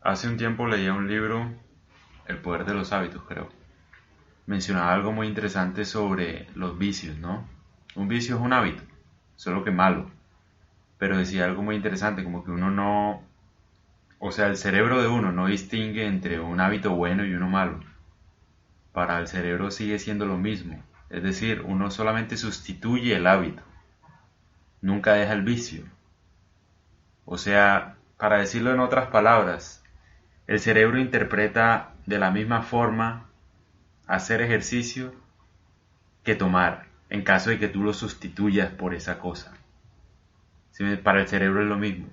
Hace un tiempo leía un libro, El poder de los hábitos, creo. Mencionaba algo muy interesante sobre los vicios, ¿no? Un vicio es un hábito, solo que malo. Pero decía algo muy interesante, como que uno no, o sea, el cerebro de uno no distingue entre un hábito bueno y uno malo. Para el cerebro sigue siendo lo mismo. Es decir, uno solamente sustituye el hábito, nunca deja el vicio. O sea, para decirlo en otras palabras, el cerebro interpreta de la misma forma hacer ejercicio que tomar, en caso de que tú lo sustituyas por esa cosa. ¿Sí? Para el cerebro es lo mismo.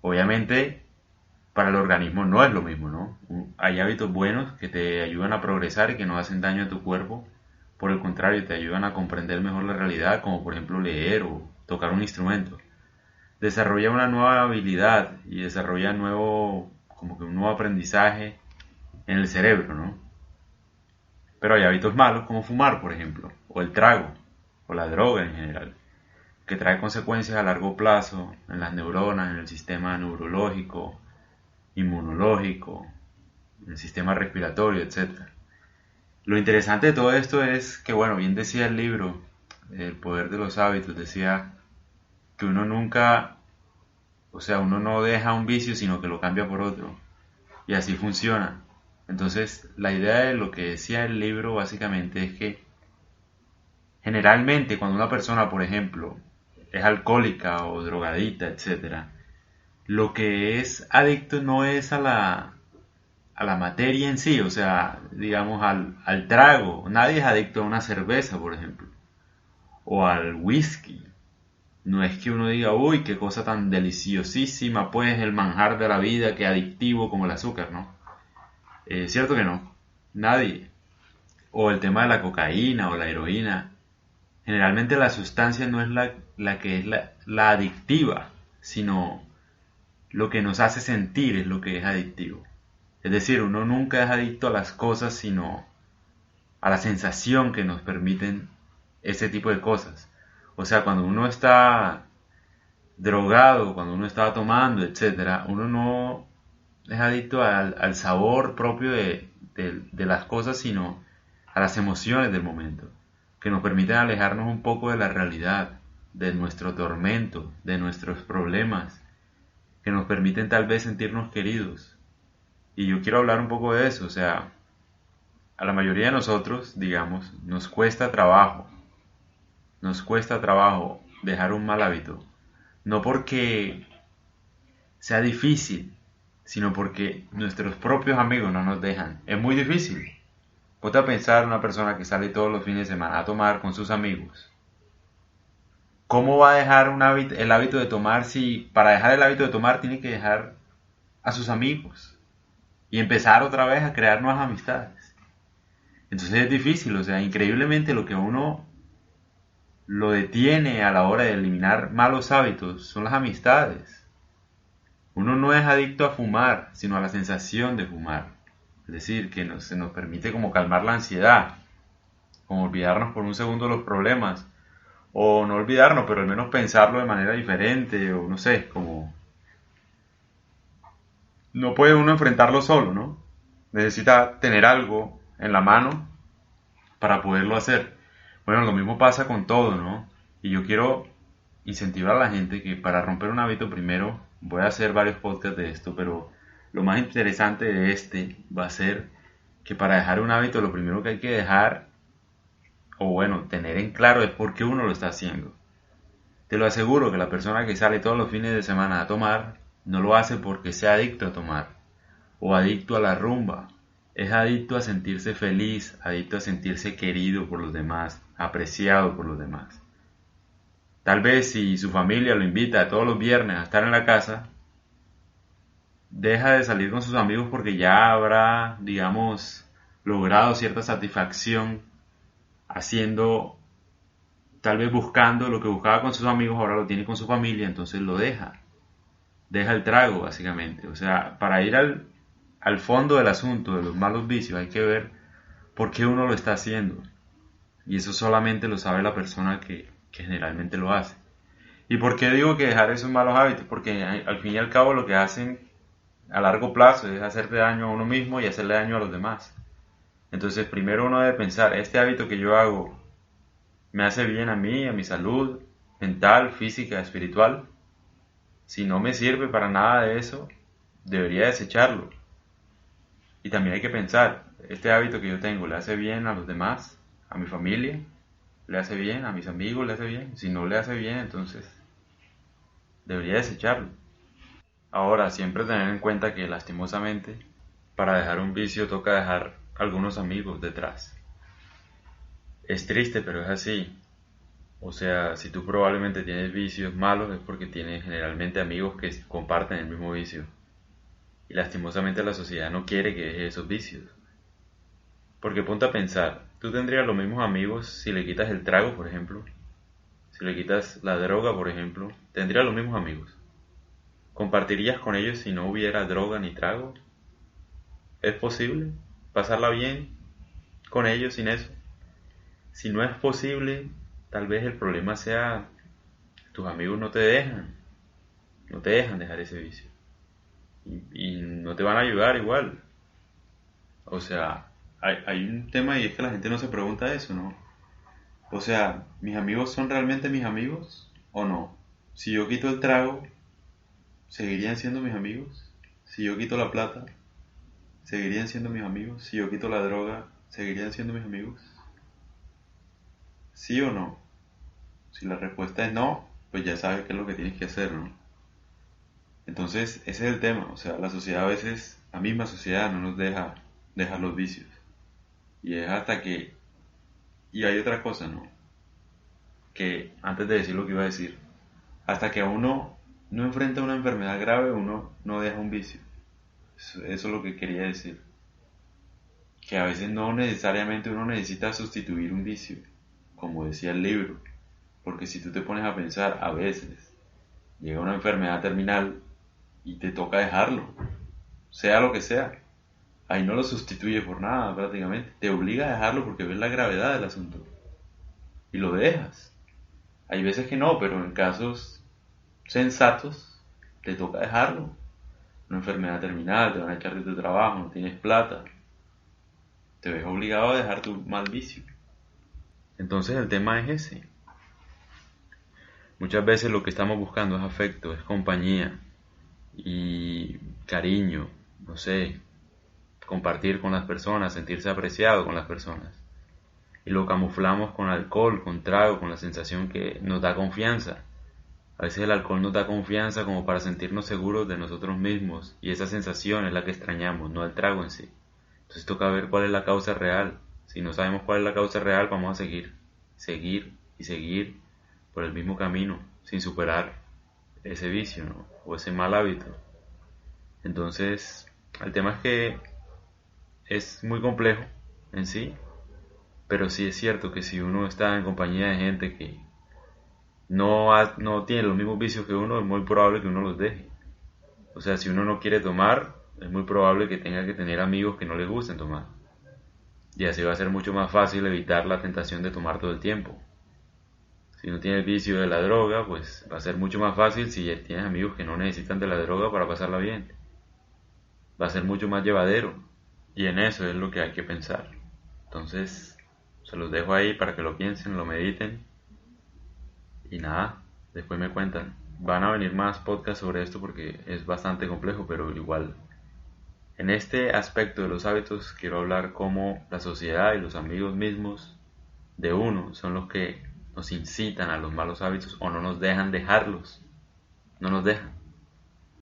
Obviamente, para el organismo no es lo mismo, ¿no? Hay hábitos buenos que te ayudan a progresar y que no hacen daño a tu cuerpo. Por el contrario, te ayudan a comprender mejor la realidad, como por ejemplo leer o tocar un instrumento. Desarrolla una nueva habilidad y desarrolla como que un nuevo aprendizaje en el cerebro, ¿no? Pero hay hábitos malos como fumar, por ejemplo, o el trago, o la droga en general, que trae consecuencias a largo plazo en las neuronas, en el sistema neurológico, inmunológico, en el sistema respiratorio, etc. Lo interesante de todo esto es que, bueno, bien decía el libro, El poder de los hábitos, decía que uno nunca, o sea, uno no deja un vicio, sino que lo cambia por otro. Y así funciona. Entonces, la idea de lo que decía el libro básicamente es que generalmente cuando una persona, por ejemplo, es alcohólica o drogadita, etcétera, lo que es adicto no es a la materia en sí, o sea, digamos al trago. Nadie es adicto a una cerveza, por ejemplo, o al whisky. No es que uno diga, uy, qué cosa tan deliciosísima, pues el manjar de la vida, qué adictivo como el azúcar, ¿no? Cierto que no, nadie. O el tema de la cocaína o la heroína. Generalmente la sustancia no es la que es la adictiva, sino lo que nos hace sentir es lo que es adictivo. Es decir, uno nunca es adicto a las cosas, sino a la sensación que nos permiten ese tipo de cosas. O sea, cuando uno está drogado, cuando uno está tomando, etcétera, uno no es adicto al sabor propio de las cosas, sino a las emociones del momento, que nos permiten alejarnos un poco de la realidad, de nuestro tormento, de nuestros problemas, que nos permiten tal vez sentirnos queridos. Y yo quiero hablar un poco de eso, o sea, a la mayoría de nosotros, digamos, nos cuesta trabajo dejar un mal hábito, no porque sea difícil, sino porque nuestros propios amigos no nos dejan. Es muy difícil. Ponte a pensar una persona que sale todos los fines de semana a tomar con sus amigos. ¿Cómo va a dejar el hábito de tomar si para dejar el hábito de tomar tiene que dejar a sus amigos y empezar otra vez a crear nuevas amistades? Entonces es difícil, o sea, increíblemente lo que uno lo detiene a la hora de eliminar malos hábitos son las amistades. Uno no es adicto a fumar, sino a la sensación de fumar. Es decir, que se nos permite como calmar la ansiedad, como olvidarnos por un segundo de los problemas, o no olvidarnos, pero al menos pensarlo de manera diferente, o no sé, como no puede uno enfrentarlo solo, ¿no? Necesita tener algo en la mano para poderlo hacer. Bueno, lo mismo pasa con todo, ¿no? Y yo quiero incentivar a la gente que para romper un hábito primero, voy a hacer varios podcasts de esto, pero lo más interesante de este va a ser que para dejar un hábito lo primero que hay que dejar, o bueno, tener en claro es por qué uno lo está haciendo. Te lo aseguro que la persona que sale todos los fines de semana a tomar, no lo hace porque sea adicto a tomar, o adicto a la rumba. Es adicto a sentirse feliz, adicto a sentirse querido por los demás, apreciado por los demás. Tal vez si su familia lo invita todos los viernes a estar en la casa, deja de salir con sus amigos porque ya habrá, digamos, logrado cierta satisfacción haciendo, tal vez buscando lo que buscaba con sus amigos, ahora lo tiene con su familia, entonces lo deja el trago básicamente. O sea, para ir al fondo del asunto de los malos vicios hay que ver por qué uno lo está haciendo. Y eso solamente lo sabe la persona que generalmente lo hace. ¿Y por qué digo que dejar esos malos hábitos? Porque al fin y al cabo lo que hacen a largo plazo es hacerte daño a uno mismo y hacerle daño a los demás. Entonces primero uno debe pensar, ¿este hábito que yo hago me hace bien a mí, a mi salud mental, física, espiritual? Si no me sirve para nada de eso, debería desecharlo. Y también hay que pensar, ¿este hábito que yo tengo le hace bien a los demás, a mi familia? ¿Le hace bien a mis amigos? ¿Le hace bien? Si no le hace bien, entonces debería desecharlo. Ahora, siempre tener en cuenta que lastimosamente, para dejar un vicio toca dejar algunos amigos detrás. Es triste, pero es así. O sea, si tú probablemente tienes vicios malos es porque tienes generalmente amigos que comparten el mismo vicio. Y lastimosamente la sociedad no quiere que dejes esos vicios. Porque ponte a pensar, tú tendrías los mismos amigos si le quitas el trago, por ejemplo. Si le quitas la droga, por ejemplo, tendrías los mismos amigos. ¿Compartirías con ellos si no hubiera droga ni trago? ¿Es posible pasarla bien con ellos sin eso? Si no es posible, tal vez el problema sea tus amigos no te dejan dejar ese vicio. Y no te van a ayudar igual. O sea, hay un tema y es que la gente no se pregunta eso, ¿no? O sea, ¿mis amigos son realmente mis amigos o no? Si yo quito el trago, ¿seguirían siendo mis amigos? Si yo quito la plata, ¿seguirían siendo mis amigos? Si yo quito la droga, ¿seguirían siendo mis amigos? ¿Sí o no? Si la respuesta es no, pues ya sabes qué es lo que tienes que hacer, ¿no? Entonces, ese es el tema. O sea, la sociedad a veces, la misma sociedad no nos deja dejar los vicios. Y es hasta que... Y hay otra cosa, ¿no? Que antes de decir lo que iba a decir, hasta que uno no enfrenta una enfermedad grave, uno no deja un vicio. Eso es lo que quería decir. Que a veces no necesariamente uno necesita sustituir un vicio, como decía el libro. Porque si tú te pones a pensar, a veces llega una enfermedad terminal y te toca dejarlo, sea lo que sea. Ahí no lo sustituye por nada prácticamente. Te obliga a dejarlo porque ves la gravedad del asunto. Y lo dejas. Hay veces que no, pero en casos sensatos te toca dejarlo. Una enfermedad terminal, te van a echar de tu trabajo, no tienes plata. Te ves obligado a dejar tu mal vicio. Entonces el tema es ese. Muchas veces lo que estamos buscando es afecto, es compañía y cariño, no sé, compartir con las personas, sentirse apreciado con las personas. Y lo camuflamos con alcohol, con trago, con la sensación que nos da confianza. A veces el alcohol nos da confianza como para sentirnos seguros de nosotros mismos y esa sensación es la que extrañamos, no el trago en sí. Entonces toca ver cuál es la causa real. Si no sabemos cuál es la causa real, vamos a seguir y seguir por el mismo camino sin superar ese vicio, ¿no? O ese mal hábito. Entonces, el tema es que es muy complejo en sí, pero sí es cierto que si uno está en compañía de gente que no tiene los mismos vicios que uno, es muy probable que uno los deje. O sea, si uno no quiere tomar, es muy probable que tenga que tener amigos que no les gusten tomar. Y así va a ser mucho más fácil evitar la tentación de tomar todo el tiempo. Si no tienes vicio de la droga, pues va a ser mucho más fácil si tienes amigos que no necesitan de la droga para pasarla bien. Va a ser mucho más llevadero. Y en eso es lo que hay que pensar. Entonces, se los dejo ahí para que lo piensen, lo mediten. Y nada, después me cuentan. Van a venir más podcasts sobre esto porque es bastante complejo, pero igual. En este aspecto de los hábitos quiero hablar cómo la sociedad y los amigos mismos de uno son los que nos incitan a los malos hábitos o no nos dejan dejarlos. No nos dejan.